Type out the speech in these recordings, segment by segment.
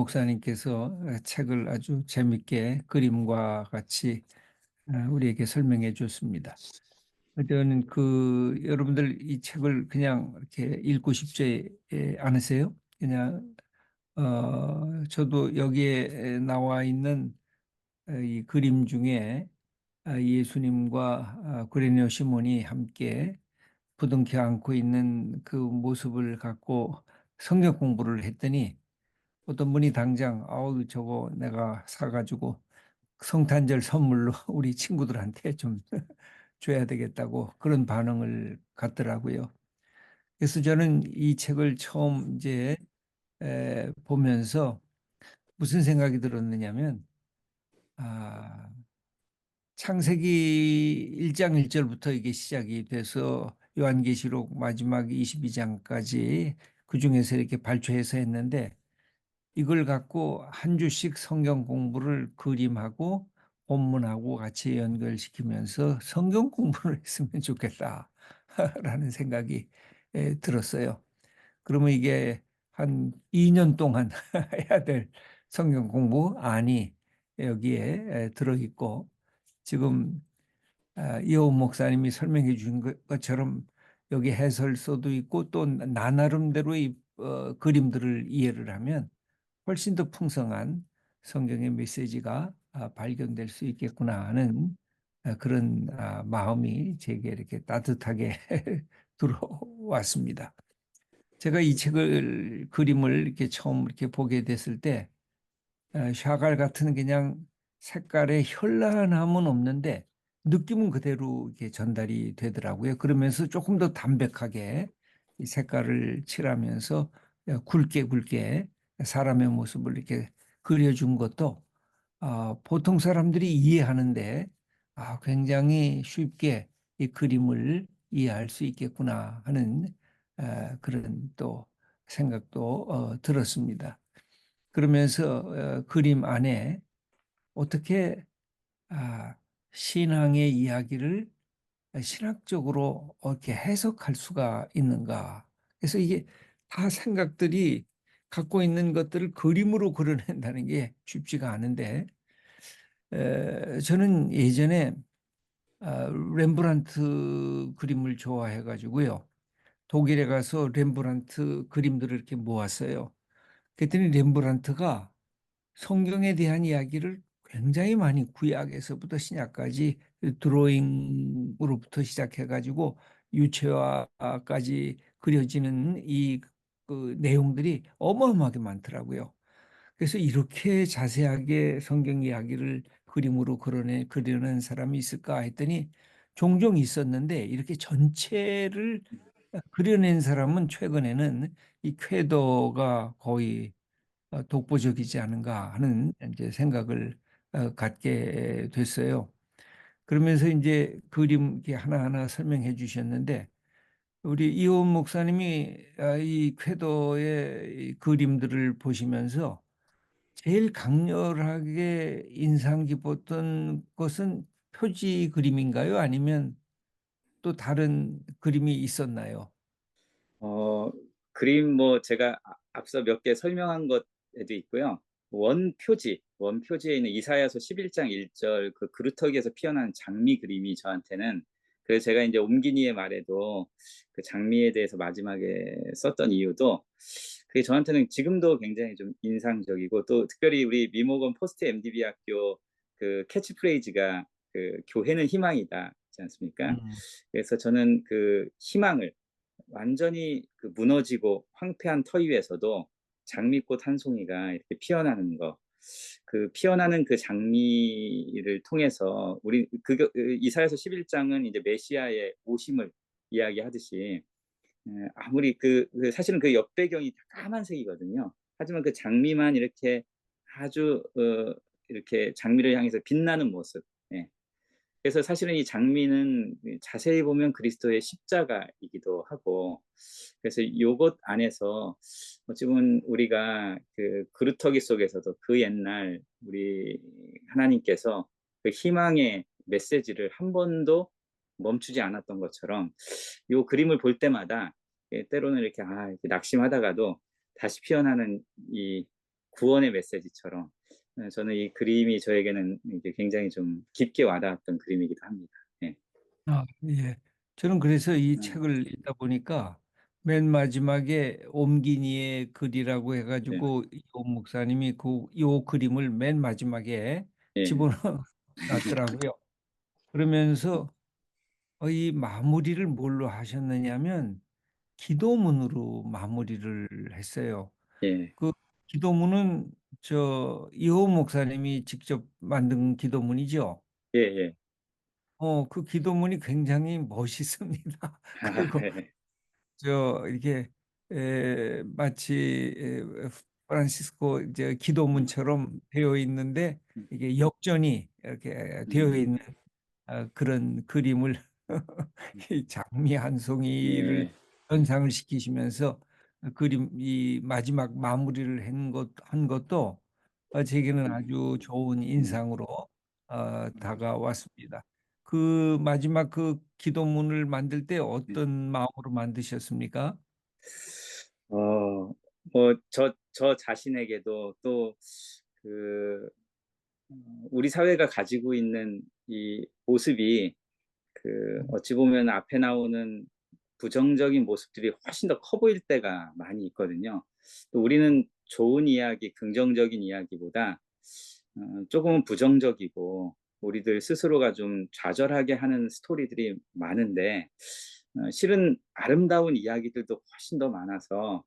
목사님께서 책을 아주 재밌게 그림과 같이 우리에게 설명해 줬습니다. 저는 여러분들 이 책을 그냥 이렇게 읽고 싶지 않으세요? 그냥 저도 여기에 나와 있는 이 그림 중에 예수님과 구레네 시몬이 함께 부둥켜 안고 있는 그 모습을 갖고 성경 공부를 했더니 어떤 분이 당장 아우 저거 내가 사가지고 성탄절 선물로 우리 친구들한테 좀 줘야 되겠다고 그런 반응을 갖더라고요. 그래서 저는 이 책을 처음 이제 보면서 무슨 생각이 들었느냐면 아, 창세기 1장 1절부터 이게 시작이 돼서 요한계시록 마지막 22장까지 그중에서 이렇게 발췌해서 했는데 이걸 갖고 한 주씩 성경 공부를 그림하고 본문하고 같이 연결시키면서 성경 공부를 했으면 좋겠다라는 생각이 들었어요. 그러면 이게 한 2년 동안 해야 될 성경 공부 안이 여기에 들어있고 지금 이호은 목사님이 설명해 주신 것처럼 여기 해설서도 있고 또 나 나름대로의 그림들을 이해를 하면 훨씬 더 풍성한 성경의 메시지가 발견될 수 있겠구나 하는 그런 마음이 제게 이렇게 따뜻하게 들어왔습니다. 제가 이 책을 그림을 이렇게 처음 이렇게 보게 됐을 때 샤갈 같은 그냥 색깔의 현란함은 없는데 느낌은 그대로 이렇게 전달이 되더라고요. 그러면서 조금 더 담백하게 이 색깔을 칠하면서 굵게 굵게 사람의 모습을 이렇게 그려준 것도 보통 사람들이 이해하는데 굉장히 쉽게 이 그림을 이해할 수 있겠구나 하는 그런 또 생각도 들었습니다. 그러면서 그림 안에 어떻게 아, 신앙의 이야기를 신학적으로 이렇게 해석할 수가 있는가. 그래서 이게 다 생각들이 갖고 있는 것들을 그림으로 그려낸다는 게 쉽지가 않은데 저는 예전에 렘브란트 그림을 좋아해 가지고요. 독일에 가서 렘브란트 그림들을 이렇게 모았어요. 그랬더니 렘브란트가 성경에 대한 이야기를 굉장히 많이 구약에서부터 신약까지 드로잉으로부터 시작해가지고 유체화까지 그려지는 그 내용들이 어마어마하게 많더라고요. 그래서 이렇게 자세하게 성경 이야기를 그림으로 그려낸 사람이 있을까 했더니 종종 있었는데 이렇게 전체를 그려낸 사람은 최근에는 이 쾌도가 거의 독보적이지 않은가 하는 이제 생각을 갖게 됐어요. 그러면서 이제 그림 이렇게 하나하나 설명해 주셨는데 우리 이호은 목사님이 이 궤도의 이 그림들을 보시면서 제일 강렬하게 인상 깊었던 것은 표지 그림인가요? 아니면 또 다른 그림이 있었나요? 어, 그림 뭐 제가 앞서 몇 개 설명한 것에도 있고요. 원표지에 있는 이사야서 11장 1절 그 그루터기에서 피어난 장미 그림이 저한테는, 그래서 제가 이제 옴기니의 말에도 그 장미에 대해서 마지막에 썼던 이유도 그게 저한테는 지금도 굉장히 좀 인상적이고, 또 특별히 우리 미모건 포스트 MDB 학교 그 캐치프레이즈가 그 교회는 희망이다 있지 않습니까? 음. 그래서 저는 그 희망을 완전히 그 무너지고 황폐한 터 위에서도 장미꽃 한 송이가 이렇게 피어나는 거, 그 피어나는 그 장미를 통해서 우리 이사야서 11장은 이제 메시아의 오심을 이야기하듯이, 아무리 사실은 그 옆배경이 다 까만색이거든요. 하지만 그 장미만 이렇게 아주 이렇게 장미를 향해서 빛나는 모습. 예. 그래서 사실은 이 장미는 자세히 보면 그리스도의 십자가이기도 하고, 그래서 요것 안에서 어찌 보면 우리가 그 그루터기 속에서도 그 옛날 우리 하나님께서 그 희망의 메시지를 한 번도 멈추지 않았던 것처럼 요 그림을 볼 때마다 때로는 이렇게 이렇게 낙심하다가도 다시 피어나는 이 구원의 메시지처럼 저는 이 그림이 저에게는 이게 굉장히 좀 깊게 와닿았던 그림이기도 합니다. 예. 예. 저는 그래서 이 음, 책을 읽다 보니까 맨 마지막에 옴기니의 글이라고 네. 해가지고 이 목사님이 요 그림을 맨 마지막에 예. 집어넣어 놨더라고요. 그러면서 이 마무리를 뭘로 하셨느냐면 기도문으로 마무리를 했어요. 예. 그 기도문은 저 이호 목사님이 직접 만든 기도문이죠. 예. 예. 그 기도문이 굉장히 멋있습니다. 그리고 예. 이렇게 마치 프란시스코 이제 기도문처럼 되어 있는데 이게 역전이 이렇게 되어 음, 있는 그런 그림을 이 장미 한 송이를 예. 연상을 시키시면서 그림 이 마지막 마무리를 한 것도 제게는 아주 좋은 음, 인상으로 다가왔습니다. 그 마지막 그 기도문을 만들 때 어떤 마음으로 만드셨습니까? 저 자신에게도 또 그, 우리 사회가 가지고 있는 이 모습이 어찌 보면 앞에 나오는 부정적인 모습들이 훨씬 더 커 보일 때가 많이 있거든요. 또 우리는 좋은 이야기, 긍정적인 이야기보다 조금은 부정적이고 우리들 스스로가 좀 좌절하게 하는 스토리들이 많은데 실은 아름다운 이야기들도 훨씬 더 많아서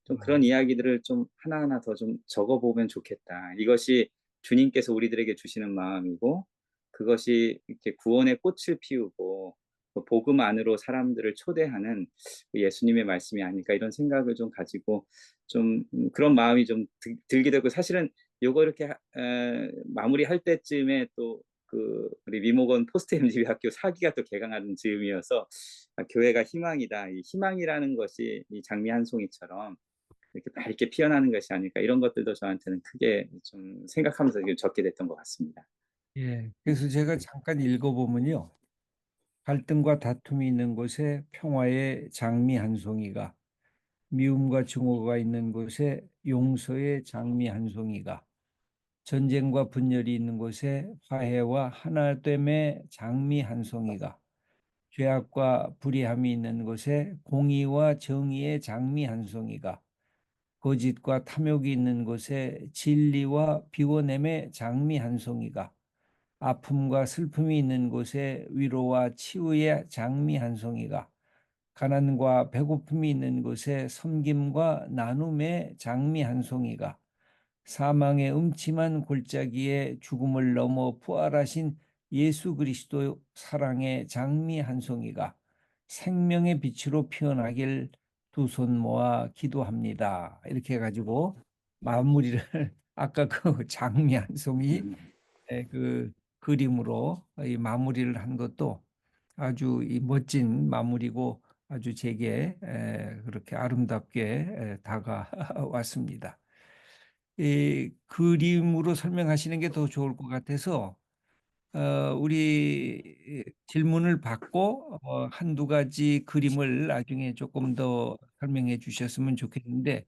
좀 그런 이야기들을 좀 하나하나 더 좀 적어보면 좋겠다. 이것이 주님께서 우리들에게 주시는 마음이고 그것이 이렇게 구원의 꽃을 피우고 그 복음 안으로 사람들을 초대하는 예수님의 말씀이 아닐까 이런 생각을 좀 가지고 좀 그런 마음이 좀 들게 되고 사실은 요거 이렇게 마무리할 때쯤에 또 우리 미모건 포스트 MDB 학교 4기가 또 개강하는 즈음이어서 교회가 희망이다. 이 희망이라는 것이 이 장미 한 송이처럼 이렇게 밝게 피어나는 것이 아닐까 이런 것들도 저한테는 크게 좀 생각하면서 적게 됐던 것 같습니다. 예. 그래서 제가 잠깐 읽어보면요. 갈등과 다툼이 있는 곳에 평화의 장미 한 송이가, 미움과 증오가 있는 곳에 용서의 장미 한 송이가, 전쟁과 분열이 있는 곳에 화해와 하나됨의 장미 한 송이가, 죄악과 불의함이 있는 곳에 공의와 정의의 장미 한 송이가, 거짓과 탐욕이 있는 곳에 진리와 비워냄의 장미 한 송이가, 아픔과 슬픔이 있는 곳에 위로와 치유의 장미 한 송이가, 가난과 배고픔이 있는 곳에 섬김과 나눔의 장미 한 송이가, 사망의 음침한 골짜기에 죽음을 넘어 부활하신 예수 그리스도 사랑의 장미 한 송이가 생명의 빛으로 피어나길 두 손 모아 기도합니다. 이렇게 해가지고 마무리를 아까 그 장미 한 송이 그 그림으로 이 마무리를 한 것도 아주 이 멋진 마무리고 아주 제게 그렇게 아름답게 다가왔습니다. 이 그림으로 설명하시는 게 더 좋을 것 같아서 우리 질문을 받고 한두 가지 그림을 나중에 조금 더 설명해 주셨으면 좋겠는데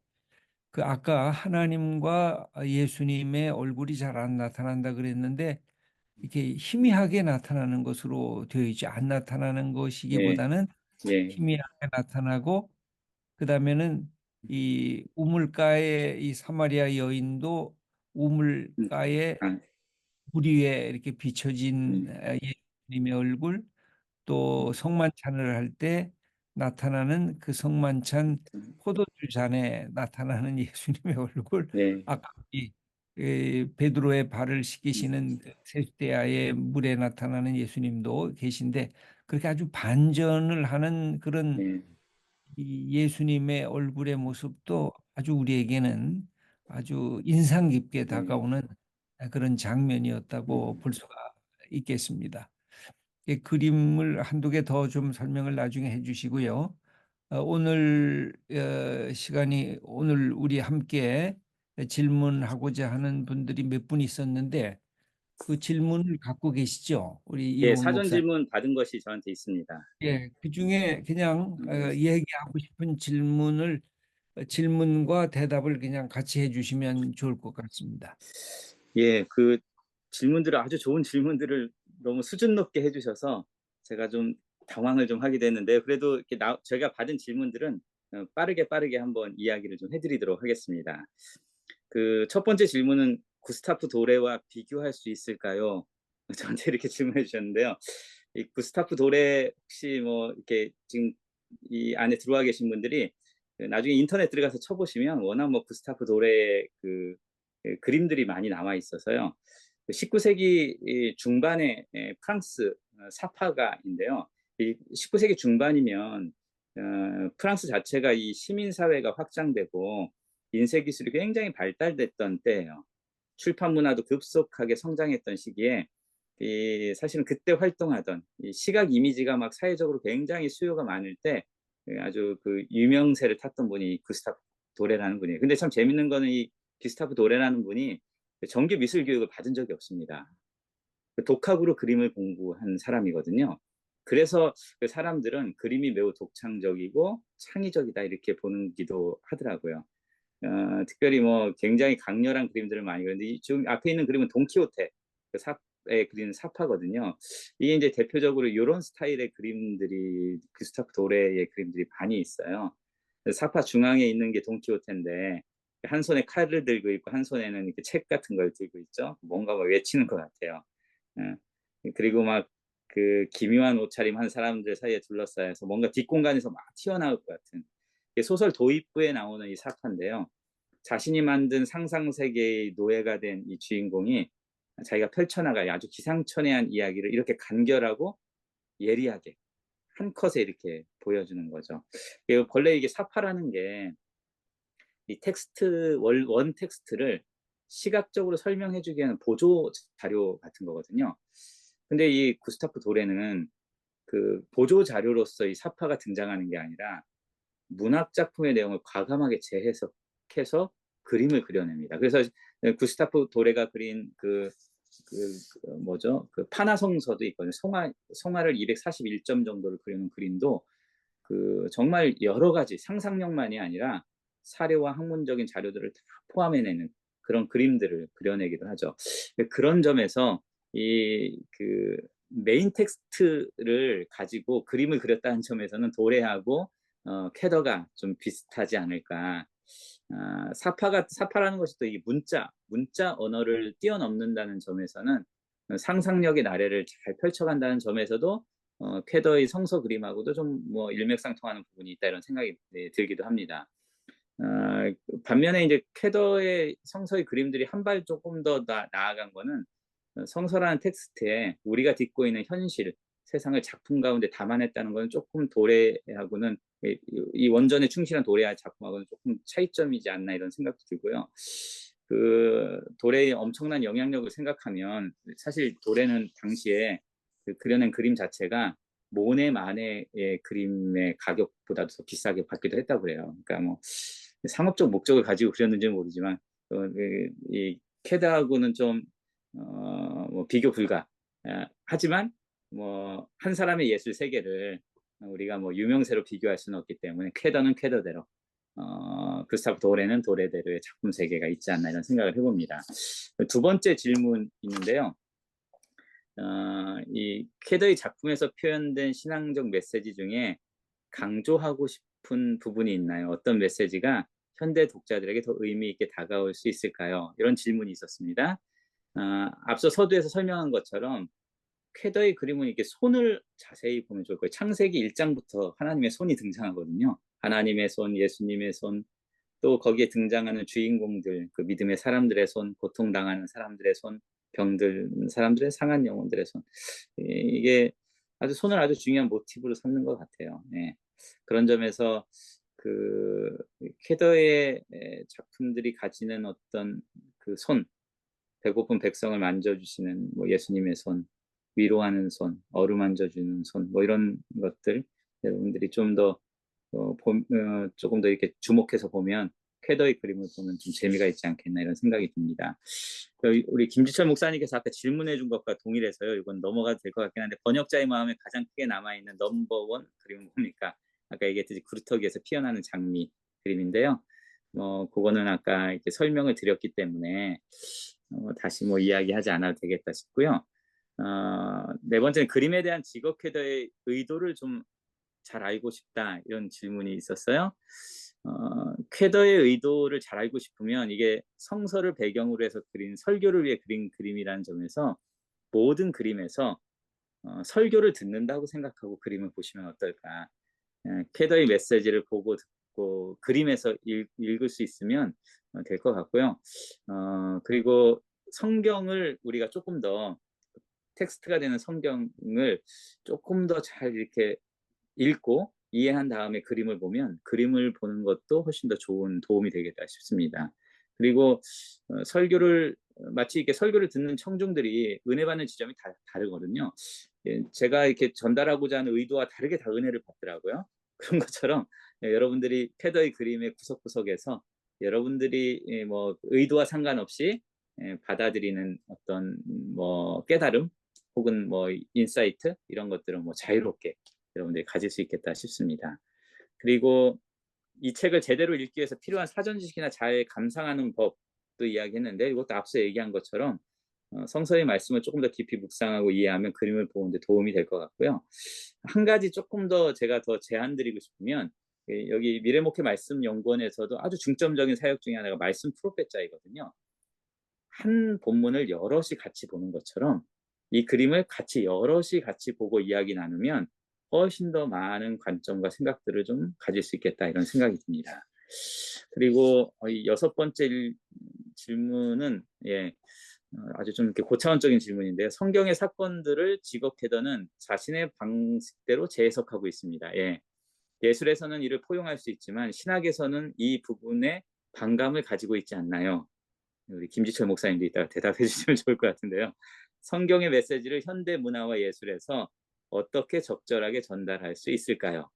그 아까 하나님과 예수님의 얼굴이 잘 안 나타난다 그랬는데 이렇게 희미하게 나타나는 것으로 되어 있지 안 나타나는 예, 것이기보다는 예, 희미하게 나타나고 그다음에는 이 우물가의 이 사마리아 여인도 음, 우물가의 아, 물 위에 이렇게 비춰진 음, 예수님의 얼굴 또 성만찬을 할 때 나타나는 그 성만찬 포도주 잔에 나타나는 예수님의 얼굴 예, 아까 베드로의 발을 음, 씻기시는 그 세수대야의 물에 나타나는 예수님도 계신데 그렇게 아주 반전을 하는 그런 예, 이 예수님의 얼굴의 모습도 아주 우리에게는 아주 인상 깊게 예, 다가오는 그런 장면이었다고 음, 볼 수가 있겠습니다. 이 그림을 한두 개 더 좀 설명을 나중에 해주시고요. 오늘 시간이 오늘 우리 함께 질문하고자 하는 분들이 몇 분 있었는데 그 질문을 갖고 계시죠? 우리 예, 이호은 사전 목사님. 질문 받은 것이 저한테 있습니다. 예, 그 중에 그냥 예, 얘기하고 싶은 질문을 질문과 대답을 그냥 같이 해주시면 좋을 것 같습니다. 예, 그 질문들을 아주 좋은 질문들을 너무 수준 높게 해주셔서 제가 좀 당황을 좀 하게 됐는데요. 그래도 이렇게 제가 받은 질문들은 빠르게 한번 이야기를 좀 해드리도록 하겠습니다. 그 첫 번째 질문은 구스타프 도레와 비교할 수 있을까요? 저한테 이렇게 질문해 주셨는데요. 이 구스타프 도레 혹시 뭐 이렇게 지금 이 안에 들어와 계신 분들이 나중에 인터넷 들어가서 쳐보시면 워낙 뭐 구스타프 도레 그림들이 많이 나와 있어서요. 19세기 중반에 프랑스 사파가인데요. 이 19세기 중반이면 프랑스 자체가 이 시민 사회가 확장되고 인쇄 기술이 굉장히 발달됐던 때예요. 출판 문화도 급속하게 성장했던 시기에 이 사실은 그때 활동하던 이 시각 이미지가 막 사회적으로 굉장히 수요가 많을 때 아주 그 유명세를 탔던 분이 구스타프 도레라는 분이에요. 근데 참 재밌는 거는 이 구스타프 도레라는 분이 정규 미술 교육을 받은 적이 없습니다. 독학으로 그림을 공부한 사람이거든요. 그래서 그 사람들은 그림이 매우 독창적이고 창의적이다 이렇게 보기도 하더라고요. 특별히 뭐 굉장히 강렬한 그림들을 많이 그렸는데 지금 앞에 있는 그림은 돈키호테 그 삽에 그린 사파거든요. 이게 이제 대표적으로 이런 스타일의 그림들이 크리스토프 도레의 그림들이 많이 있어요. 사파 중앙에 있는 게 돈키호테인데 한 손에 칼을 들고 있고 한 손에는 이렇게 책 같은 걸 들고 있죠. 뭔가 막 외치는 것 같아요. 그리고 막 그 기묘한 옷차림 한 사람들 사이에 둘러싸여서 뭔가 뒷공간에서 막 튀어나올 것 같은 소설 도입부에 나오는 이 사파인데요. 자신이 만든 상상 세계의 노예가 된 이 주인공이 자기가 펼쳐나갈 아주 기상천외한 이야기를 이렇게 간결하고 예리하게 한 컷에 이렇게 보여주는 거죠. 원래 이게 사파라는 게 이 텍스트 원 텍스트를 시각적으로 설명해주기에는 보조 자료 같은 거거든요. 근데 이 구스타프 도레는 그 보조 자료로서 이 사파가 등장하는 게 아니라 문학 작품의 내용을 과감하게 재해석해서 그림을 그려냅니다. 그래서 구스타프 도레가 그린 뭐죠? 그 파나성서도 있거든요. 송화를 241점 정도를 그리는 그림도 그 정말 여러 가지 상상력만이 아니라 사료와 학문적인 자료들을 다 포함해내는 그런 그림들을 그려내기도 하죠. 그런 점에서 이 그 메인 텍스트를 가지고 그림을 그렸다는 점에서는 도레하고 캐더가 좀 비슷하지 않을까. 사파라는 것이 또 이 문자 언어를 뛰어넘는다는 점에서는 상상력의 나래를 잘 펼쳐간다는 점에서도 퀘더의 성서 그림하고도 좀 뭐 일맥상통하는 부분이 있다 이런 생각이 들기도 합니다. 반면에 이제 퀘더의 성서의 그림들이 한 발 조금 더 나아간 거는 성서라는 텍스트에 우리가 딛고 있는 현실, 세상을 작품 가운데 담아냈다는 건 조금 도래하고는 이 원전에 충실한 도래의 작품하고는 조금 차이점이지 않나 이런 생각도 들고요. 그 도래의 엄청난 영향력을 생각하면 사실 도래는 당시에 그 그려낸 그림 자체가 모네 마네의 그림의 가격보다도 더 비싸게 받기도 했다고 해요. 그러니까 뭐 상업적 목적을 가지고 그렸는지는 모르지만 이 캐드하고는 좀 뭐 비교 불가. 하지만 뭐 한 사람의 예술 세계를 우리가 뭐 유명세로 비교할 수는 없기 때문에 퀘더는 퀘더대로 구스타프 도레는 도레대로의 작품 세계가 있지 않나 이런 생각을 해봅니다. 두 번째 질문 있는데요. 이 퀘더의 작품에서 표현된 신앙적 메시지 중에 강조하고 싶은 부분이 있나요? 어떤 메시지가 현대 독자들에게 더 의미 있게 다가올 수 있을까요? 이런 질문이 있었습니다. 앞서 서두에서 설명한 것처럼 퀘더의 그림은 이렇게 손을 자세히 보면 좋을 거예요. 창세기 1장부터 하나님의 손이 등장하거든요. 하나님의 손, 예수님의 손, 또 거기에 등장하는 주인공들, 그 믿음의 사람들의 손, 고통당하는 사람들의 손, 병들 사람들의 상한 영혼들의 손. 이게 아주 손을 아주 중요한 모티브로 삼는 것 같아요. 네. 그런 점에서 그 퀘더의 작품들이 가지는 어떤 그 손, 배고픈 백성을 만져주시는 뭐 예수님의 손, 위로하는 손, 어루만져주는 손, 뭐 이런 것들 여러분들이 좀 더 조금 더 이렇게 주목해서 보면 퀘더의 그림을 보면 좀 재미가 있지 않겠나 이런 생각이 듭니다. 우리 김지철 목사님께서 아까 질문해 준 것과 동일해서요. 이건 넘어가도 될 것 같긴 한데 번역자의 마음에 가장 크게 남아있는 넘버원 그림은 뭡니까? 아까 얘기했듯이 구루터기에서 피어나는 장미 그림인데요. 그거는 아까 이렇게 설명을 드렸기 때문에 다시 뭐 이야기하지 않아도 되겠다 싶고요. 네 번째는 그림에 대한 직업 퀘더의 의도를 좀 잘 알고 싶다 이런 질문이 있었어요. 퀘더의 의도를 잘 알고 싶으면 이게 성서를 배경으로 해서 그린 설교를 위해 그린 그림이라는 점에서 모든 그림에서 설교를 듣는다고 생각하고 그림을 보시면 어떨까. 퀘더의 메시지를 보고 듣고 그림에서 읽을 수 있으면 될 것 같고요. 그리고 성경을 우리가 조금 더 텍스트가 되는 성경을 조금 더 잘 이렇게 읽고 이해한 다음에 그림을 보면 그림을 보는 것도 훨씬 더 좋은 도움이 되겠다 싶습니다. 그리고 설교를 마치 이렇게 설교를 듣는 청중들이 은혜 받는 지점이 다르거든요. 예, 제가 이렇게 전달하고자 하는 의도와 다르게 다 은혜를 받더라고요. 그런 것처럼 여러분들이 패더의 그림의 구석구석에서 여러분들이 뭐 의도와 상관없이 받아들이는 어떤 뭐 깨달음 혹은 뭐 인사이트 이런 것들은 뭐 자유롭게 여러분들이 가질 수 있겠다 싶습니다. 그리고 이 책을 제대로 읽기 위해서 필요한 사전 지식이나 잘 감상하는 법도 이야기했는데 이것도 앞서 얘기한 것처럼 성서의 말씀을 조금 더 깊이 묵상하고 이해하면 그림을 보는데 도움이 될 것 같고요. 한 가지 조금 더 제가 더 제안 드리고 싶으면 여기 미래목회 말씀 연구원에서도 아주 중점적인 사역 중에 하나가 말씀 프로페자이거든요. 한 본문을 여럿이 같이 보는 것처럼 이 그림을 같이 여럿이 같이 보고 이야기 나누면 훨씬 더 많은 관점과 생각들을 좀 가질 수 있겠다 이런 생각이 듭니다. 그리고 이 여섯 번째 질문은 아주 좀 이렇게 고차원적인 질문인데요. 성경의 사건들을 직업 캐더는 자신의 방식대로 재해석하고 있습니다. 예술에서는 이를 포용할 수 있지만 신학에서는 이 부분에 반감을 가지고 있지 않나요? 우리 김지철 목사님도 이따가 대답해 주시면 좋을 것 같은데요. 성경의 메시지를 현대 문화와 예술에서 어떻게 적절하게 전달할 수 있을까요?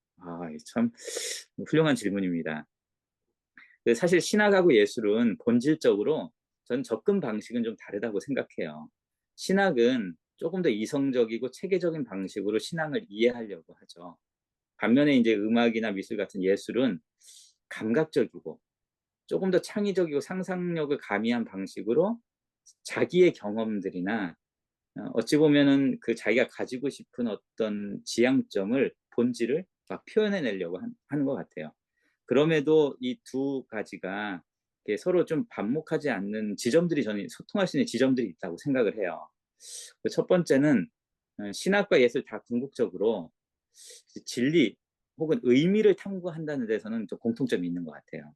참 훌륭한 질문입니다. 사실 신학하고 예술은 본질적으로 전 접근 방식은 좀 다르다고 생각해요. 신학은 조금 더 이성적이고 체계적인 방식으로 신앙을 이해하려고 하죠. 반면에 이제 음악이나 미술 같은 예술은 감각적이고 조금 더 창의적이고 상상력을 가미한 방식으로 자기의 경험들이나 어찌 보면은 그 자기가 가지고 싶은 어떤 지향점을 본질을 막 표현해내려고 하는 것 같아요. 그럼에도 이 두 가지가 서로 좀 반목하지 않는 지점들이 저는 소통할 수 있는 지점들이 있다고 생각을 해요. 첫 번째는 신학과 예술 다 궁극적으로 진리 혹은 의미를 탐구한다는 데서는 좀 공통점이 있는 것 같아요.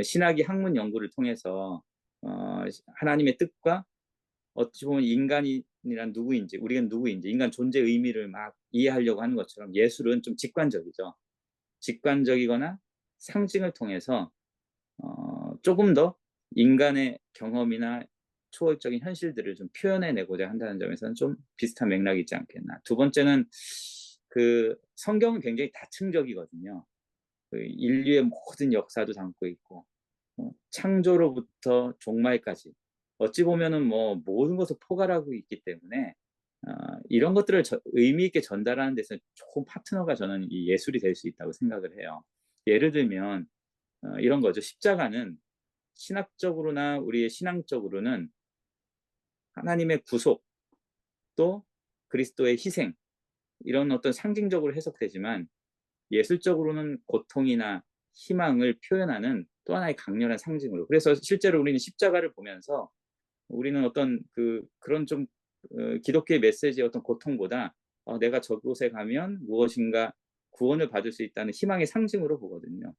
신학이 학문 연구를 통해서 하나님의 뜻과 어찌 보면 인간이란 누구인지 우리가 누구인지 인간 존재 의미를 막 이해하려고 하는 것처럼 예술은 좀 직관적이죠. 직관적이거나 상징을 통해서 조금 더 인간의 경험이나 초월적인 현실들을 좀 표현해내고자 한다는 점에서는 좀 비슷한 맥락이 있지 않겠나. 두 번째는 그 성경은 굉장히 다층적이거든요. 그 인류의 모든 역사도 담고 있고 창조로부터 종말까지 어찌 보면은 뭐 모든 것을 포괄하고 있기 때문에 이런 것들을 의미 있게 전달하는 데서 조금 파트너가 저는 이 예술이 될 수 있다고 생각을 해요. 예를 들면 이런 거죠. 십자가는 신학적으로나 우리의 신앙적으로는 하나님의 구속 또 그리스도의 희생 이런 어떤 상징적으로 해석되지만 예술적으로는 고통이나 희망을 표현하는 또 하나의 강렬한 상징으로. 그래서 실제로 우리는 십자가를 보면서 우리는 어떤 그런 좀 기독교의 메시지의 어떤 고통보다 내가 저곳에 가면 무엇인가 구원을 받을 수 있다는 희망의 상징으로 보거든요.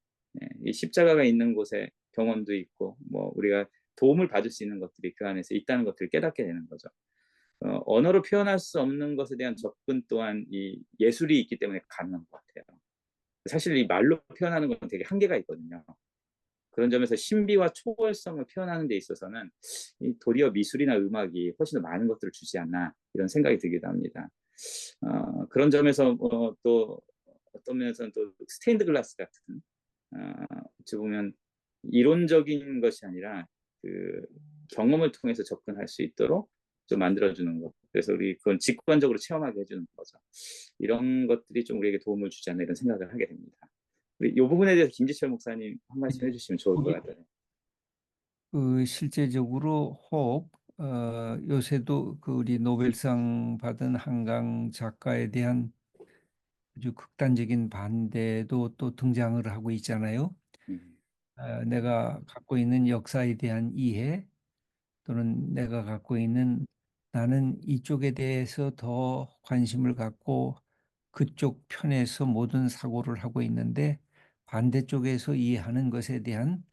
이 십자가가 있는 곳에 경험도 있고 뭐 우리가 도움을 받을 수 있는 것들이 그 안에서 있다는 것들을 깨닫게 되는 거죠. 언어로 표현할 수 없는 것에 대한 접근 또한 이 예술이 있기 때문에 가능한 것 같아요. 사실 이 말로 표현하는 건 되게 한계가 있거든요. 그런 점에서 신비와 초월성을 표현하는 데 있어서는 도리어 미술이나 음악이 훨씬 더 많은 것들을 주지 않나 이런 생각이 들기도 합니다. 그런 점에서 또 어떤 면에서는 또 스테인드 글라스 같은 어찌 보면 이론적인 것이 아니라 그 경험을 통해서 접근할 수 있도록 좀 만들어주는 것. 그래서 우리 그건 직관적으로 체험하게 해주는 거죠. 이런 것들이 좀 우리에게 도움을 주지 않나 이런 생각을 하게 됩니다. 우리 이 부분에 대해서 김지철 목사님 한 말씀 예. 해주시면 좋을 것 거기 같아요. 실제적으로 혹 요새도 그 우리 노벨상 받은 한강 작가에 대한 아주 극단적인 반대도 또 등장을 하고 있잖아요. 음, 내가 갖고 있는 역사에 대한 이해 또는 내가 갖고 있는 나는 이쪽에 대해서 더 관심을 갖고 그쪽 편에서 모든 사고를 하고 있는데 반대쪽에서 이해하는 것에 대한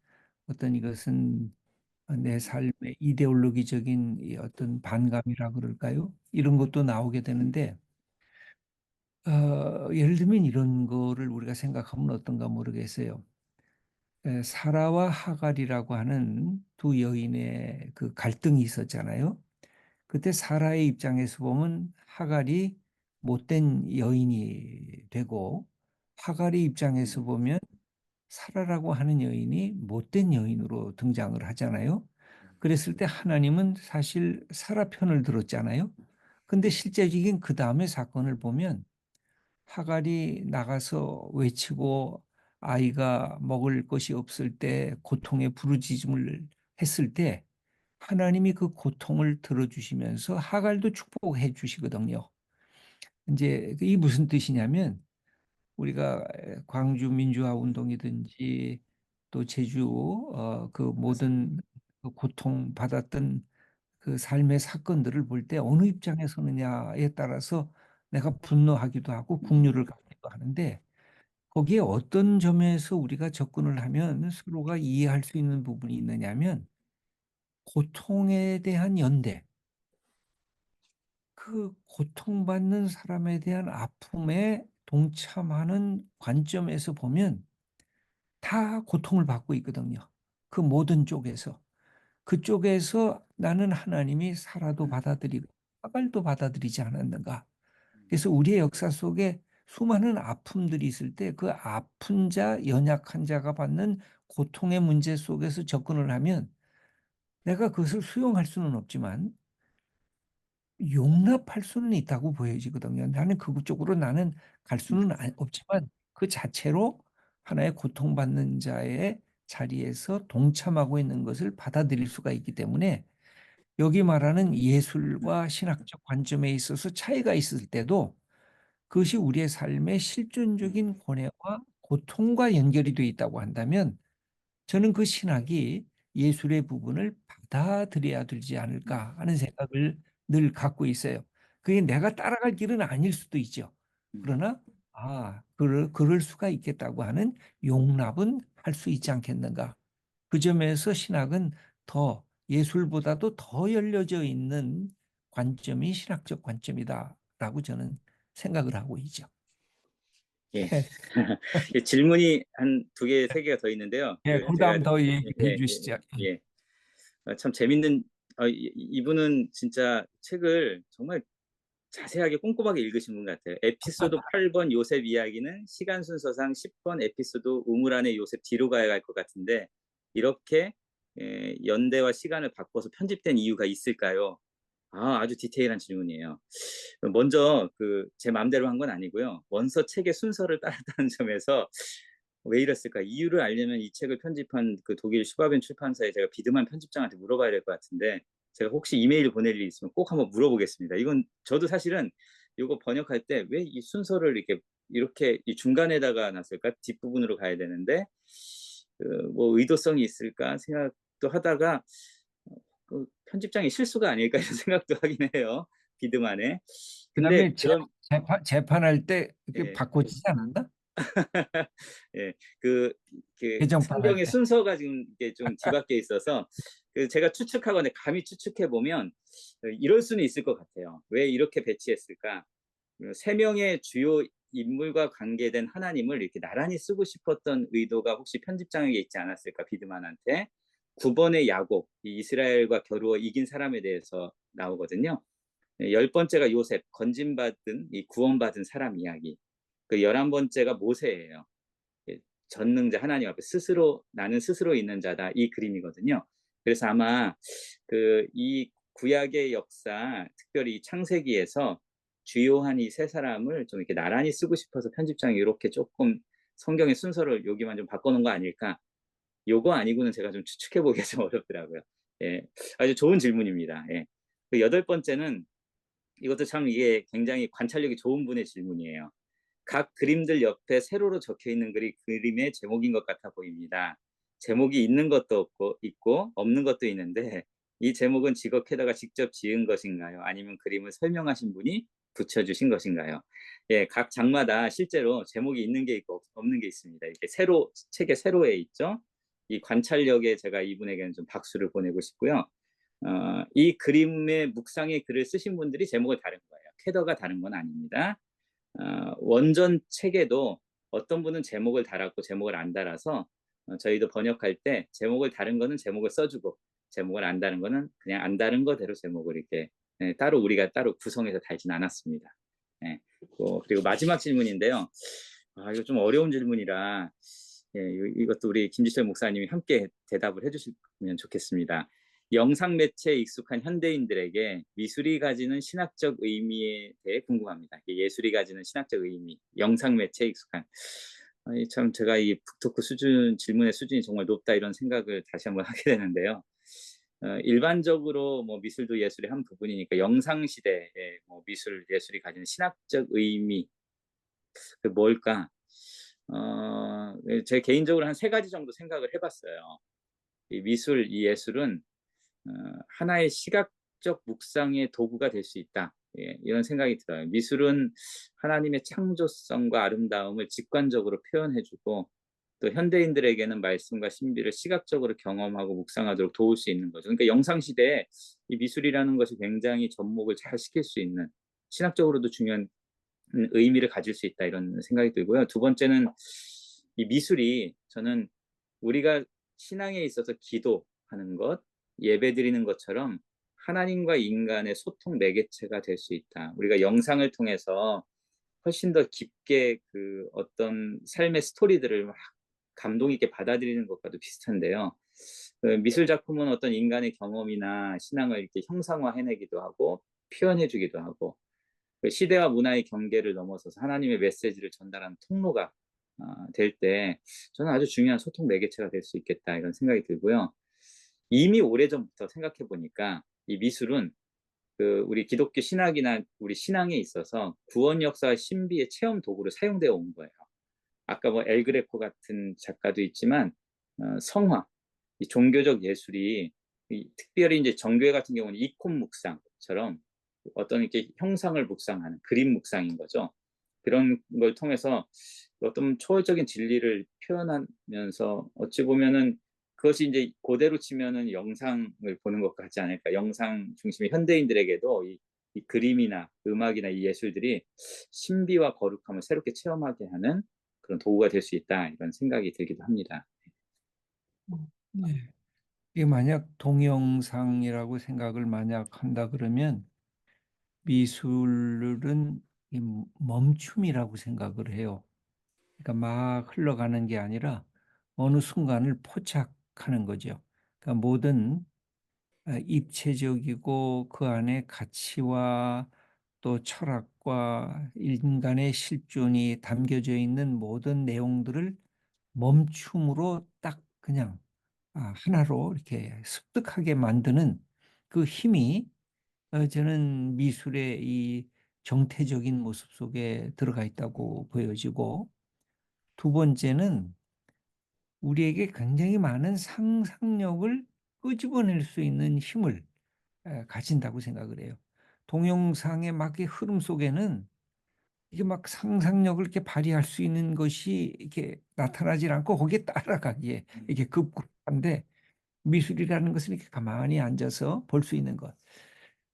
어떤 이것은 내 삶의 이데올로기적인 이 어떤 반감이라 그럴까요? 이런 것도 나오게 되는데 예를 들면 이런 거를 우리가 생각하면 어떤가 모르겠어요. 사라와 하갈이라고 하는 두 여인의 그 갈등이 있었잖아요. 그때 사라의 입장에서 보면 하갈이 못된 여인이 되고 하갈의 입장에서 보면 사라라고 하는 여인이 못된 여인으로 등장을 하잖아요. 그랬을 때 하나님은 사실 사라 편을 들었잖아요. 근데 실제적인 그 다음에 사건을 보면 하갈이 나가서 외치고 아이가 먹을 것이 없을 때 고통에 부르짖음을 했을 때 하나님이 그 고통을 들어주시면서 하갈도 축복해 주시거든요. 이제 이 무슨 뜻이냐면 우리가 광주 민주화 운동이든지 또 제주 그 모든 그 고통 받았던 그 삶의 사건들을 볼 때 어느 입장에 서느냐에 따라서 내가 분노하기도 하고 국률을 갖기도 하는데 거기에 어떤 점에서 우리가 접근을 하면 서로가 이해할 수 있는 부분이 있느냐면 고통에 대한 연대, 그 고통받는 사람에 대한 아픔에 동참하는 관점에서 보면 다 고통을 받고 있거든요. 그 모든 쪽에서. 그쪽에서 나는 하나님이 사라도 받아들이고 하갈도 받아들이지 않았는가. 그래서 우리의 역사 속에 수많은 아픔들이 있을 때 그 아픈 자, 연약한 자가 받는 고통의 문제 속에서 접근을 하면 내가 그것을 수용할 수는 없지만 용납할 수는 있다고 보여지거든요. 나는 그쪽으로 나는 갈 수는 없지만 그 자체로 하나의 고통받는 자의 자리에서 동참하고 있는 것을 받아들일 수가 있기 때문에 여기 말하는 예술과 신학적 관점에 있어서 차이가 있을 때도 그것이 우리의 삶의 실존적인 고뇌와 고통과 연결이 되어 있다고 한다면 저는 그 신학이 예술의 부분을 받아들여야 되지 않을까 하는 생각을 늘 갖고 있어요. 그게 내가 따라갈 길은 아닐 수도 있죠. 그러나 그럴 수가 있겠다고 하는 용납은 할 수 있지 않겠는가. 그 점에서 신학은 더 예술보다도 더 열려져 있는 관점이 신학적 관점이다라고 저는 생각을 하고 있죠. 예. 질문이 한 두 개, 세 개가 더 있는데요. 예, 그 그 제가 다음 더 예, 얘기해 예, 주시죠. 예. 참 재밌는 이분은 진짜 책을 정말 자세하게 꼼꼼하게 읽으신 분 같아요. 에피소드 8번 요셉 이야기는 시간 순서상 10번 에피소드 우물 안에 요셉 뒤로 가야 할 것 같은데 이렇게 연대와 시간을 바꿔서 편집된 이유가 있을까요? 아주 디테일한 질문이에요. 먼저 제 마음대로 한 건 아니고요. 원서 책의 순서를 따랐다는 점에서 왜 이랬을까? 이유를 알려면 이 책을 편집한 그 독일 슈바벤 출판사에 제가 비드만 편집장한테 물어봐야 될 것 같은데 제가 혹시 이메일 보낼 일이 있으면 꼭 한번 물어보겠습니다. 이건 저도 사실은 이거 번역할 때 왜 이 순서를 이렇게 이 중간에다가 놨을까? 뒷부분으로 가야 되는데 뭐 의도성이 있을까 생각도 하다가 그 편집장의 실수가 아닐까 이런 생각도 하긴 해요. 비드만에. 근데 그다음에 그런 재판할 때 이렇게 예, 바꿔지지 않았나? 예, 그, 개정판 할 성경의 때. 순서가 지금 이게 좀 뒤바뀌어 있어서 제가 추측하거나 감히 추측해 보면 이럴 수는 있을 것 같아요. 왜 이렇게 배치했을까? 세 명의 주요 인물과 관계된 하나님을 이렇게 나란히 쓰고 싶었던 의도가 혹시 편집장에게 있지 않았을까? 비드만한테 9번의 야곱, 이스라엘과 겨루어 이긴 사람에 대해서 나오거든요. 10번째가 요셉, 건진받은 이 구원받은 사람 이야기. 그 11번째가 모세예요. 전능자 하나님 앞에 스스로 나는 스스로 있는 자다 이 그림이거든요. 그래서 아마 이 구약의 역사, 특별히 창세기에서 주요한 이 세 사람을 좀 이렇게 나란히 쓰고 싶어서 편집장이 이렇게 조금 성경의 순서를 여기만 좀 바꿔 놓은 거 아닐까? 요거 아니고는 제가 좀 추측해 보기가 좀 어렵더라고요. 예. 아주 좋은 질문입니다. 예. 그 여덟 번째는 이것도 참 이게 굉장히 관찰력이 좋은 분의 질문이에요. 각 그림들 옆에 세로로 적혀 있는 글이 그림의 제목인 것 같아 보입니다. 제목이 있는 것도 없고 있고 없는 것도 있는데 이 제목은 직업에다가 직접 지은 것인가요? 아니면 그림을 설명하신 분이 붙여주신 것인가요? 예, 각 장마다 실제로 제목이 있는 게 있고 없는 게 있습니다. 이렇게 세로 책의 세로에 있죠. 이 관찰력에 제가 이분에게는 좀 박수를 보내고 싶고요. 이 그림의 묵상의 글을 쓰신 분들이 제목을 다른 거예요. 캐더가 다른 건 아닙니다. 원전 책에도 어떤 분은 제목을 달았고 제목을 안 달아서 저희도 번역할 때 제목을 다른 거는 제목을 써주고 제목을 안 다른 거는 그냥 안 다른 거대로 제목을 이렇게 따로 우리가 따로 구성해서 달진 않았습니다. 예, 그리고 마지막 질문인데요. 이거 좀 어려운 질문이라 이것도 우리 김지철 목사님이 함께 대답을 해주시면 좋겠습니다. 영상 매체에 익숙한 현대인들에게 미술이 가지는 신학적 의미에 대해 궁금합니다. 예술이 가지는 신학적 의미, 영상 매체에 익숙한. 참 제가 이 북토크 수준 질문의 수준이 정말 높다 이런 생각을 다시 한번 하게 되는데요. 일반적으로 뭐 미술도 예술의 한 부분이니까 영상 시대에 뭐 미술 예술이 가지는 신학적 의미 그 뭘까? 제 개인적으로 한 세 가지 정도 생각을 해봤어요. 이 미술, 이 예술은 어, 하나의 시각적 묵상의 도구가 될 수 있다. 예, 이런 생각이 들어요. 미술은 하나님의 창조성과 아름다움을 직관적으로 표현해주고 또 현대인들에게는 말씀과 신비를 시각적으로 경험하고 묵상하도록 도울 수 있는 거죠. 그러니까 영상 시대에 이 미술이라는 것이 굉장히 접목을 잘 시킬 수 있는 신학적으로도 중요한 의미를 가질 수 있다 이런 생각이 들고요. 두 번째는 이 미술이 저는 우리가 신앙에 있어서 기도하는 것, 예배드리는 것처럼 하나님과 인간의 소통 매개체가 될 수 있다. 우리가 영상을 통해서 훨씬 더 깊게 그 어떤 삶의 스토리들을 막 감동 있게 받아들이는 것과도 비슷한데요. 그 미술 작품은 어떤 인간의 경험이나 신앙을 이렇게 형상화해내기도 하고 표현해주기도 하고 그 시대와 문화의 경계를 넘어서서 하나님의 메시지를 전달하는 통로가 될 때 저는 아주 중요한 소통 매개체가 될 수 있겠다 이런 생각이 들고요. 이미 오래전부터 생각해 보니까 이 미술은 그 우리 기독교 신학이나 우리 신앙에 있어서 구원 역사와 신비의 체험 도구로 사용되어 온 거예요. 아까 뭐 엘그레코 같은 작가도 있지만 성화, 이 종교적 예술이 특별히 이제 정교회 같은 경우는 이콘 묵상처럼 어떤 이렇게 형상을 묵상하는 그림 묵상인 거죠. 그런 걸 통해서 어떤 초월적인 진리를 표현하면서 어찌 보면은 그것이 이제 그대로 치면은 영상을 보는 것 같지 않을까. 영상 중심의 현대인들에게도 이 그림이나 음악이나 이 예술들이 신비와 거룩함을 새롭게 체험하게 하는 그런 도구가 될 수 있다 이런 생각이 들기도 합니다. 네. 이게 만약 동영상이라고 생각을 만약 한다 그러면 미술은 이 멈춤이라고 생각을 해요. 그러니까 막 흘러가는 게 아니라 어느 순간을 포착하는 거죠. 그러니까 모든 입체적이고 그 안에 가치와 또 철학과 인간의 실존이 담겨져 있는 모든 내용들을 멈춤으로 딱 그냥 하나로 이렇게 습득하게 만드는 그 힘이 저는 미술의 이 정태적인 모습 속에 들어가 있다고 보여지고 두 번째는 우리에게 굉장히 많은 상상력을 끄집어낼 수 있는 힘을 가진다고 생각을 해요. 동영상의 막 이 흐름 속에는 이게 막 상상력을 이렇게 발휘할 수 있는 것이 이렇게 나타나질 않고 거기에 따라가기에 이게 급급한데 미술이라는 것은 이렇게 가만히 앉아서 볼 수 있는 것.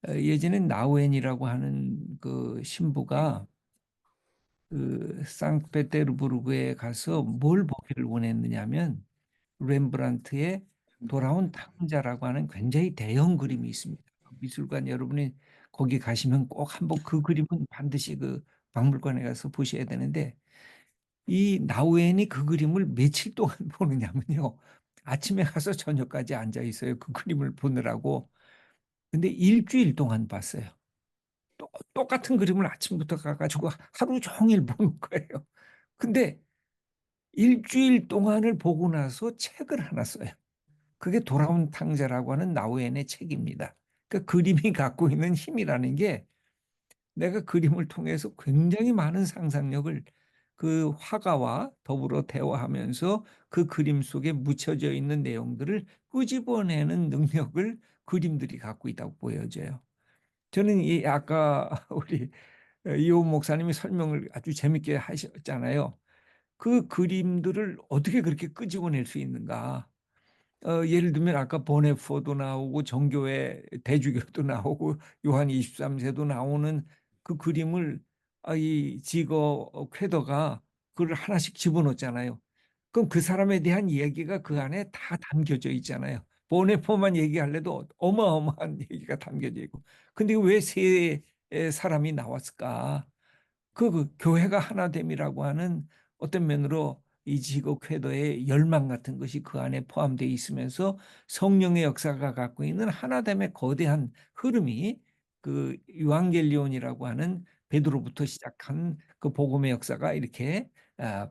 예전에 나우엔이라고 하는 그 신부가 그 상트페테르부르크에 가서 뭘 보기를 원했느냐면 렘브란트의 돌아온 탕자라고 하는 굉장히 대형 그림이 있습니다. 미술관 여러분이 거기 가시면 꼭 한번 그 그림은 반드시 그 박물관에 가서 보셔야 되는데 이 나우엔이 그 그림을 며칠 동안 보느냐면요. 아침에 가서 저녁까지 앉아 있어요. 그 그림을 보느라고. 근데 일주일 동안 봤어요. 똑같은 그림을 아침부터 가가지고 하루 종일 보는 거예요. 근데 일주일 동안을 보고 나서 책을 하나 써요. 그게 돌아온 탕자라고 하는 나우엔의 책입니다. 그 그림이 갖고 있는 힘이라는 게 내가 그림을 통해서 굉장히 많은 상상력을 그 화가와 더불어 대화하면서 그 그림 속에 묻혀져 있는 내용들을 끄집어내는 능력을 그림들이 갖고 있다고 보여져요. 저는 이 아까 우리 이호 목사님이 설명을 아주 재밌게 하셨잖아요. 그 그림들을 어떻게 그렇게 끄집어낼 수 있는가? 예를 들면 아까 보네포도 나오고 정교회 대주교도 나오고 요한 23세도 나오는 그 그림을 이 지거 쾌더가 그걸 하나씩 집어넣었잖아요. 그럼 그 사람에 대한 이야기가 그 안에 다 담겨져 있잖아요. 보네포만 얘기할래도 어마어마한 얘기가 담겨져 있고. 근데 왜 세 사람이 나왔을까? 그 교회가 하나됨이라고 하는 어떤 면으로 이 지구 궤도의 열망 같은 것이 그 안에 포함되어 있으면서 성령의 역사가 갖고 있는 하나됨의 거대한 흐름이 그 유앙겔리온이라고 하는 베드로부터 시작한 그 복음의 역사가 이렇게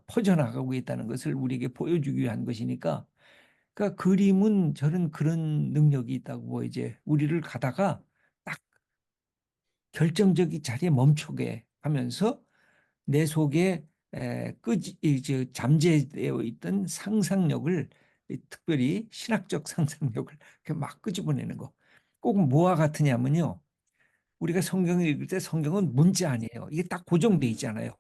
퍼져나가고 있다는 것을 우리에게 보여주기 위한 것이니까 그러니까 그림은 저는 그런 능력이 있다고 이제 우리를 가다가 딱 결정적인 자리에 멈추게 하면서 내 속에 잠재되어 있던 상상력을 특별히 신학적 상상력을 이렇게 막 끄집어내는 거. 꼭 뭐와 같으냐면요. 우리가 성경을 읽을 때 성경은 문자 아니에요. 이게 딱 고정돼 있잖아요.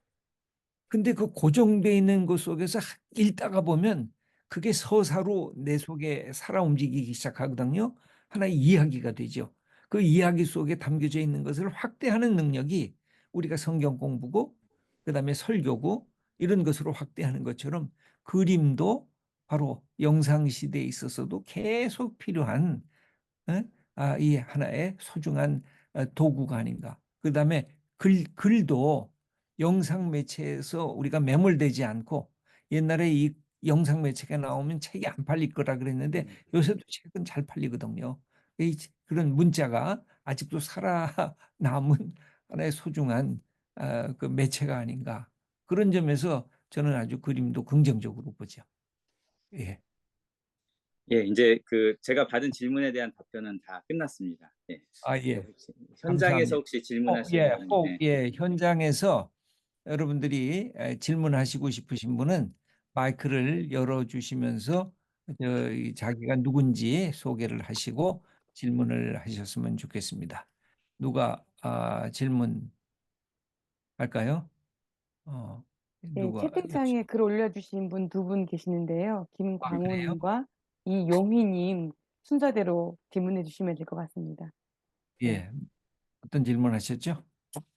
근데 그 고정돼 있는 것 속에서 읽다가 보면 그게 서사로 내 속에 살아 움직이기 시작하거든요. 하나의 이야기가 되죠. 그 이야기 속에 담겨져 있는 것을 확대하는 능력이 우리가 성경 공부고 그다음에 설교고 이런 것으로 확대하는 것처럼 그림도 바로 영상 시대에 있어서도 계속 필요한 이 하나의 소중한 도구가 아닌가. 그다음에 글도 영상 매체에서 우리가 매몰되지 않고 옛날에 이 영상 매체가 나오면 책이 안 팔릴 거라 그랬는데 요새도 책은 잘 팔리거든요. 그런 문자가 아직도 살아남은 하나의 소중한 그 매체가 아닌가. 그런 점에서 저는 아주 그림도 긍정적으로 보죠. 예. 예, 이제 그 제가 받은 질문에 대한 답변은 다 끝났습니다. 예. 네, 예. 혹시 현장에서 감사합니다. 혹시 질문하실 분이 현장에서 여러분들이 질문하시고 싶으신 분은 마이크를 열어주시면서 자기가 누군지 소개를 하시고 질문을 하셨으면 좋겠습니다. 누가 질문할까요? 어, 네, 누가 채팅창에 글 올려주신 분 두 분 계시는데요. 그래요? 김광호님과 이용희님 순서대로 질문해 주시면 될 것 같습니다. 네, 예, 어떤 질문 하셨죠?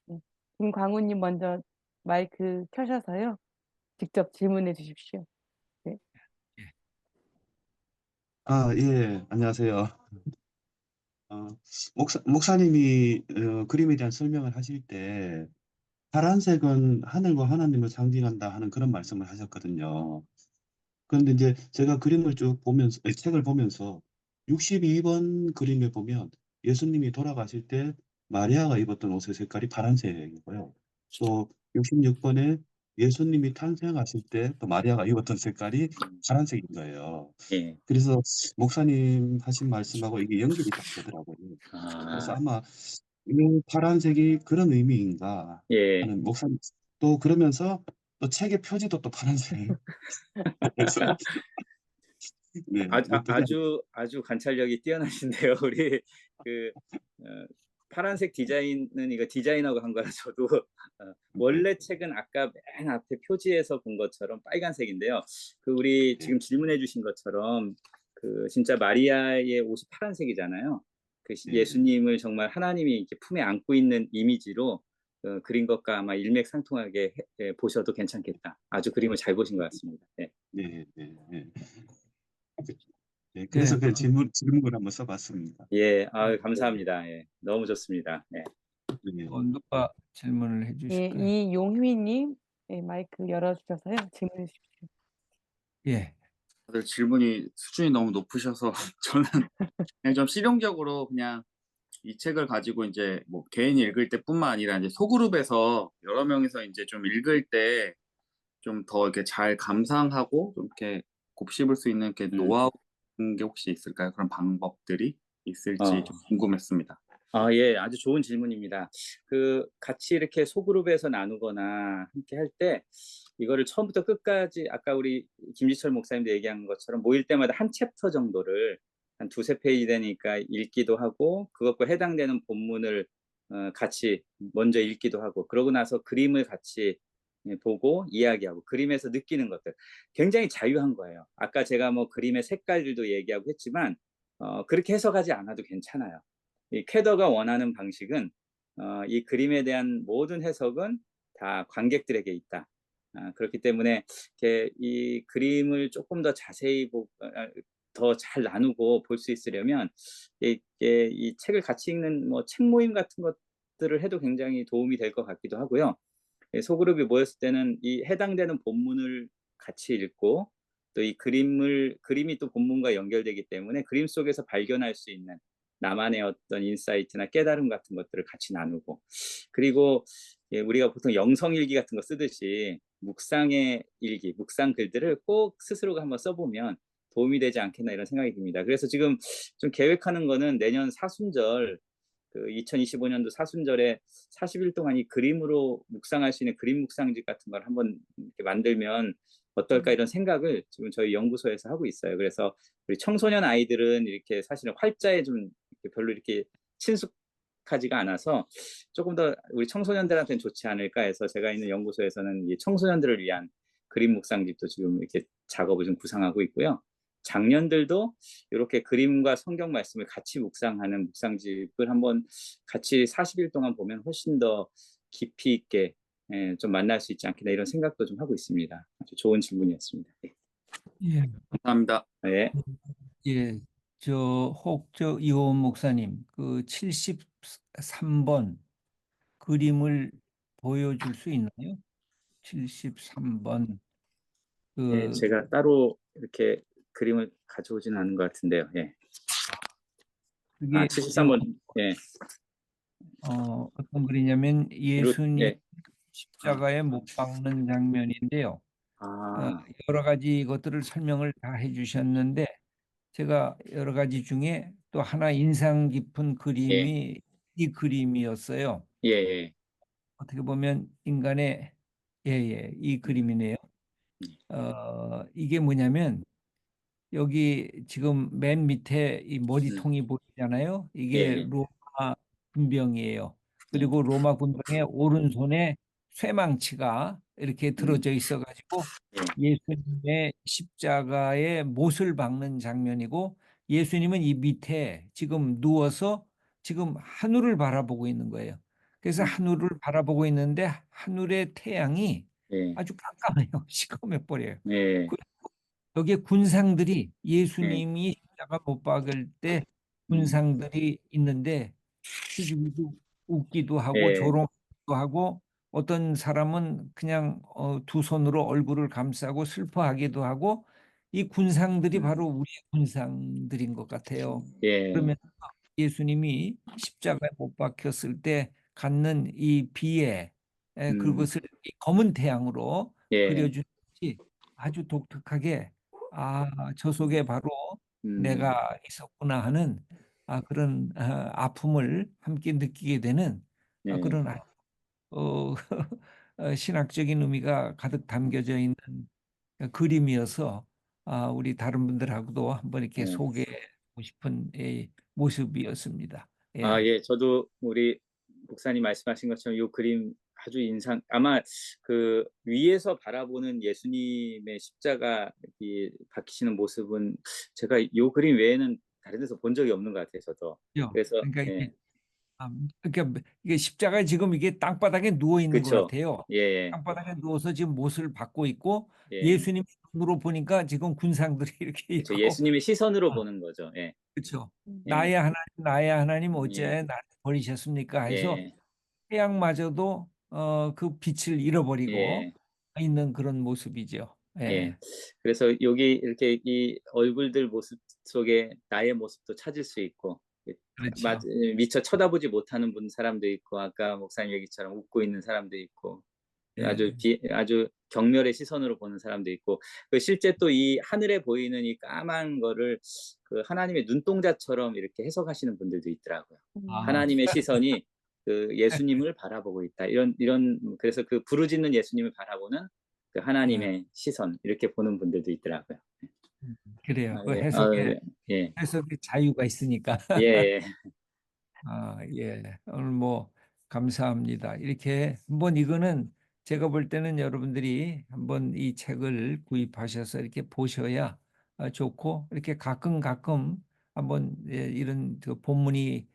네. 김광호님 먼저 마이크 켜셔서요. 직접 질문해 주십시오. 네. 예, 예, 안녕하세요. 어, 목사님이 그림에 대한 설명을 하실 때 파란색은 하늘과 하나님을 상징한다 하는 그런 말씀을 하셨거든요. 그런데 이제 제가 그림을 쭉 보면서, 책을 보면서 62번 그림에 보면 예수님이 돌아가실 때 마리아가 입었던 옷의 색깔이 파란색이고요. 또 66번에 예수님이 탄생하실 때 또 마리아가 입었던 색깔이 파란색인 거예요. 예. 그래서 목사님 하신 말씀하고 이게 연결이 딱 되더라고요. 그래서 아, 아마 이 파란색이 그런 의미인가 예. 하는 목사님 또 그러면서 또 책의 표지도 또 파란색. 그래서 네, 어떻게 아주 관찰력이 뛰어나신데요. 우리 그 어, 파란색 디자인은 이거 디자이너가 한 거라 저도 네, 원래 책은 아까 맨 앞에 표지에서 본 것처럼 빨간색인데요. 그 우리 네, 지금 질문해 주신 것처럼 그 진짜 마리아의 옷이 파란색이잖아요. 그 네, 네, 예수님을 정말 하나님이 이렇게 품에 안고 있는 이미지로 그린 것과 아마 일맥상통하게 보셔도 괜찮겠다. 아주 그림을 잘 보신 것 같습니다. 네. 네, 네, 네. 네, 예, 그래서 그 질문을 한번 써봤습니다. 예, 예. 감사합니다. 예, 너무 좋습니다. 예. 네, 누가 질문을 예, 해주실까요? 이용희님 네, 마이크 열어주셔서요. 질문해 주십시오. 예, 다들 질문이 수준이 너무 높으셔서 저는 그냥 좀 실용적으로 그냥 이 책을 가지고 이제 뭐 개인이 읽을 때뿐만 아니라 이제 소그룹에서 여러 명이서 이제 좀 읽을 때 좀 더 이렇게 잘 감상하고 좀 이렇게 곱씹을 수 있는 이렇게 노하우 같은 게 혹시 있을까요? 그런 방법들이 있을지 어. 좀 궁금했습니다. 예, 아주 좋은 질문입니다. 같이 이렇게 소그룹에서 나누거나 함께 할 때, 이거를 처음부터 끝까지, 아까 우리 김지철 목사님도 얘기한 것처럼 모일 때마다 한 챕터 정도를 한 두세 페이지 되니까 읽기도 하고, 그것과 해당되는 본문을 같이 먼저 읽기도 하고, 그러고 나서 그림을 같이 보고 이야기하고, 그림에서 느끼는 것들. 굉장히 자유한 거예요. 아까 제가 뭐 그림의 색깔들도 얘기하고 했지만, 그렇게 해석하지 않아도 괜찮아요. 이 퀘더가 원하는 방식은 이 그림에 대한 모든 해석은 다 관객들에게 있다. 그렇기 때문에 이렇게 이 그림을 조금 더 자세히 더 잘 나누고 볼 수 있으려면 이게 이 책을 같이 읽는 뭐 책 모임 같은 것들을 해도 굉장히 도움이 될 것 같기도 하고요. 소그룹이 모였을 때는 이 해당되는 본문을 같이 읽고 또 이 그림이 또 본문과 연결되기 때문에 그림 속에서 발견할 수 있는 나만의 어떤 인사이트나 깨달음 같은 것들을 같이 나누고, 그리고 우리가 보통 영성일기 같은 거 쓰듯이 묵상의 일기, 묵상 글들을 꼭 스스로가 한번 써보면 도움이 되지 않겠나 이런 생각이 듭니다. 그래서 지금 좀 계획하는 거는 내년 사순절, 2025년도 사순절에 40일 동안 이 그림으로 묵상할 수 있는 그림 묵상집 같은 걸 한번 이렇게 만들면 어떨까 이런 생각을 지금 저희 연구소에서 하고 있어요. 그래서 우리 청소년 아이들은 이렇게 사실은 활자에 좀 이렇게 별로 이렇게 친숙하지가 않아서 조금 더 우리 청소년들한테는 좋지 않을까 해서 제가 있는 연구소에서는 이 청소년들을 위한 그림 묵상집도 지금 이렇게 작업을 좀 구상하고 있고요. 작년들도 이렇게 그림과 성경 말씀을 같이 묵상하는 묵상집을 한번 같이 40일 동안 보면 훨씬 더 깊이 있게 좀 만날 수 있지 않겠나 이런 생각도 좀 하고 있습니다. 아주 좋은 질문이었습니다. 예, 감사합니다. 네. 예, 저 이호원 목사님, 그 73번 그림을 보여줄 수 있나요? 73번. 예, 제가 따로 이렇게 그림을 가져오지는 않은 것 같은데요. 예. 그게 73번. 예. 어떤 글이냐면 예수님 예. 십자가에 못 박는 장면인데요. 여러 가지 것들을 설명을 다 해주셨는데 제가 여러 가지 중에 또 하나 인상 깊은 그림이 이 그림이었어요. 예, 예. 어떻게 보면 인간의 이 그림이네요. 이게 뭐냐면 여기 지금 맨 밑에 이 머리통이 보이잖아요. 이게 예. 로마 군병이에요. 그리고 로마 군병의 오른손에 쇠망치가 이렇게 들어져 있어가지고 예수님의 십자가에 못을 박는 장면이고 예수님은 이 밑에 지금 누워서 지금 하늘을 바라보고 있는 거예요. 그래서 하늘을 바라보고 있는데 하늘의 태양이 예. 아주 깜깜해요. 시커매 버려요. 예. 여기에 군상들이 예. 예수님이 십자가 못 박을 때 군상들이 있는데 수줍이도 웃기도 하고 예. 조롱도 하고 어떤 사람은 그냥 두 손으로 얼굴을 감싸고 슬퍼하기도 하고 이 군상들이 바로 우리의 군상들인 것 같아요. 예. 그러면 예수님이 십자가에 못 박혔을 때 갖는 이 비애 그것을 이 검은 태양으로 예. 그려준 것이 아주 독특하게 저 속에 바로 내가 있었구나 하는 그런 아픔을 함께 느끼게 되는 예. 그런 어, 신학적인 의미가 가득 담겨져 있는 그림이어서 우리 다른 분들하고도 한번 이렇게 예. 소개하고 싶은 모습이었습니다. 예. 저도 우리 목사님 말씀하신 것처럼 이 그림 아주 아마 그 위에서 바라보는 예수님의 십자가 박히시는 모습은 제가 이 그림 외에는 다른 데서 본 적이 없는 것 같아요, 저도. 그래서 그러니까 예. 그러니까 이게 십자가에 지금 이게 땅바닥에 누워 있는 것 그쵸. 같아요. 예. 땅바닥에 누워서 지금 못을 받고 있고 예. 예수님 눈으로 보니까 지금 군상들이 이렇게 그쵸. 있고 예수님의 시선으로 보는 거죠. 예. 그렇죠. 예. 나의 하나님 어째 예. 나를 버리셨습니까? 해서 예. 태양마저도 그 빛을 잃어버리고 예. 있는 그런 모습이죠. 예. 그래서 여기 이렇게 이 얼굴들 모습 속에 나의 모습도 찾을 수 있고, 그렇죠. 미처 쳐다보지 못하는 사람도 있고, 아까 목사님 얘기처럼 웃고 있는 사람도 있고, 아주 경멸의 시선으로 보는 사람도 있고, 그 실제 또 이 하늘에 보이는 이 까만 거를 그 하나님의 눈동자처럼 이렇게 해석하시는 분들도 있더라고요. 아. 하나님의 시선이 그 예수님을 바라보고 있다. 이런 그래서 그 부르짖는 예수님을 바라보는 그 하나님의 시선 이렇게 보는 분들도 있더라고요. 그래요. 그 예. 해석에 예. 해석의 자유가 있으니까. 예. 예. 오늘 뭐 감사합니다. 이렇게 한번 이거는 제가 볼 때는 여러분들이 한번 이 책을 구입하셔서 이렇게 보셔야 좋고, 이렇게 가끔 한번 이런 그 본문이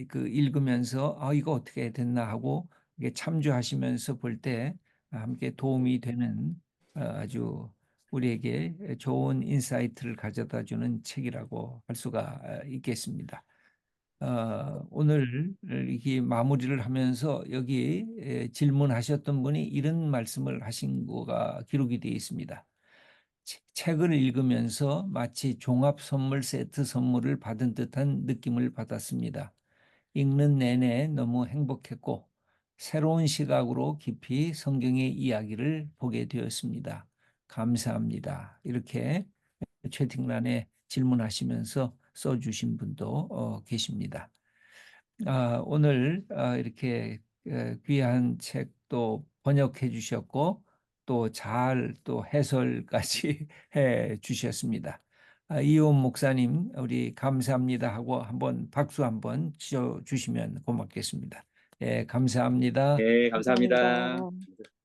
그 읽으면서 이거 어떻게 됐나 하고 이게 참조하시면서 볼 때 함께 도움이 되는 아주 우리에게 좋은 인사이트를 가져다 주는 책이라고 할 수가 있겠습니다. 오늘 이렇게 마무리를 하면서 여기 질문하셨던 분이 이런 말씀을 하신 거가 기록이 되어 있습니다. 책을 읽으면서 마치 종합 선물 세트 선물을 받은 듯한 느낌을 받았습니다. 읽는 내내 너무 행복했고 새로운 시각으로 깊이 성경의 이야기를 보게 되었습니다. 감사합니다. 이렇게 채팅란에 질문하시면서 써주신 분도 계십니다. 오늘 이렇게 귀한 책도 번역해 주셨고 또 잘 또 해설까지 해 주셨습니다. 이온 목사님, 우리 감사합니다 하고 한번 박수 한번 쳐 주시면 고맙겠습니다. 예, 감사합니다. 예, 감사합니다. 감사합니다.